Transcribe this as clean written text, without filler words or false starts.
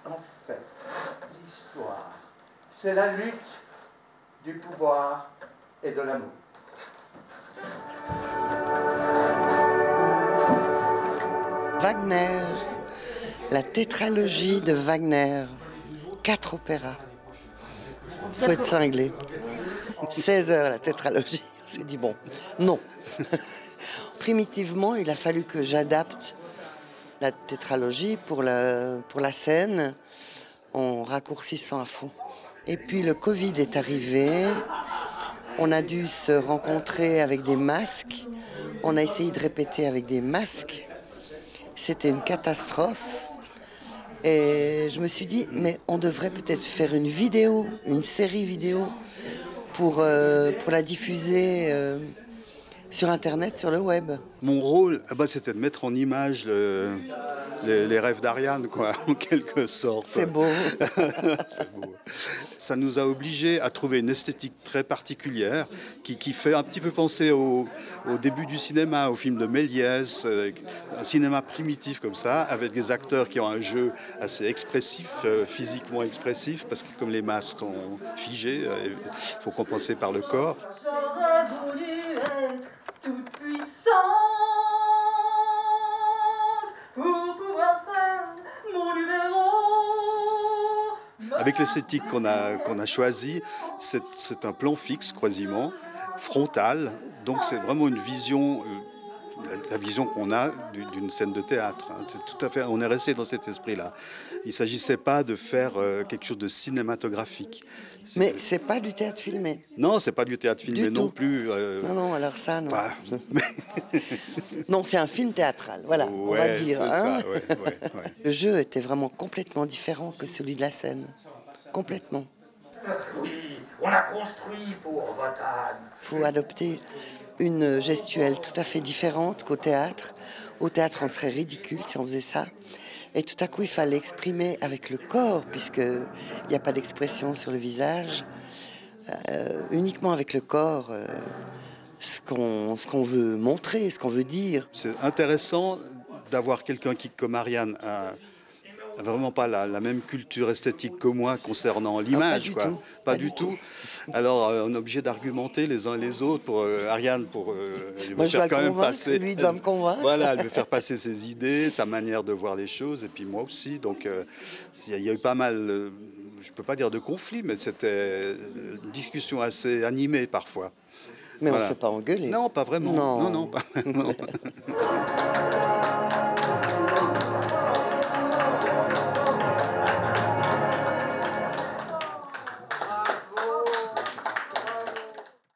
En fait, l'histoire, c'est la lutte du pouvoir et de l'amour. Wagner, la tétralogie de Wagner, 4 opéras. Faut être cinglé. 16 heures la tétralogie. On s'est dit bon, non. Primitivement, il a fallu que j'adapte la tétralogie pour la scène en raccourcissant à fond. Et puis le Covid est arrivé, on a dû se rencontrer avec des masques, on a essayé de répéter avec des masques, c'était une catastrophe. Et je me suis dit, mais on devrait peut-être faire une vidéo, une série vidéo pour la diffuser sur Internet, sur le web. Mon rôle, c'était de mettre en image les rêves d'Ariane, quoi, en quelque sorte. C'est beau. C'est beau. Ça nous a obligés à trouver une esthétique très particulière qui fait un petit peu penser au début du cinéma, au film de Méliès, un cinéma primitif comme ça, avec des acteurs qui ont un jeu assez expressif, physiquement expressif, parce que comme les masques sont figés, il faut compenser par le corps. J'aurais voulu être toute puissante pour pouvoir faire mon numéro. Avec l'esthétique qu'on a choisie, c'est un plan fixe quasiment, frontal, donc c'est vraiment une vision, la vision qu'on a d'une scène de théâtre. C'est tout à fait, on est resté dans cet esprit-là. Il ne s'agissait pas de faire quelque chose de cinématographique. Mais c'est pas du théâtre filmé. Non, c'est pas du théâtre filmé non plus. Non, alors ça, non. Enfin, non, c'est un film théâtral, voilà, ouais, on va dire. C'est hein. ça, ouais. Le jeu était vraiment complètement différent que celui de la scène. Complètement. Oui, on a construit pour votre âne. Il faut adopter une gestuelle tout à fait différente qu'au théâtre. Au théâtre, on serait ridicule si on faisait ça. Et tout à coup, il fallait exprimer avec le corps, puisqu'il n'y a pas d'expression sur le visage, uniquement avec le corps, ce qu'on veut montrer, ce qu'on veut dire. C'est intéressant d'avoir quelqu'un qui, comme Ariane, a vraiment pas la même culture esthétique que moi concernant l'image, quoi. Pas du tout. Alors on est obligé d'argumenter les uns et les autres pour Ariane, moi je dois quand même passer. Lui doit me convaincre. Voilà, elle veut faire passer ses idées, sa manière de voir les choses, et puis moi aussi. Donc il y a eu pas mal, je peux pas dire de conflits, mais c'était une discussion assez animée parfois. Mais voilà. on s'est pas engueulé. Non, pas vraiment. Non, pas vraiment.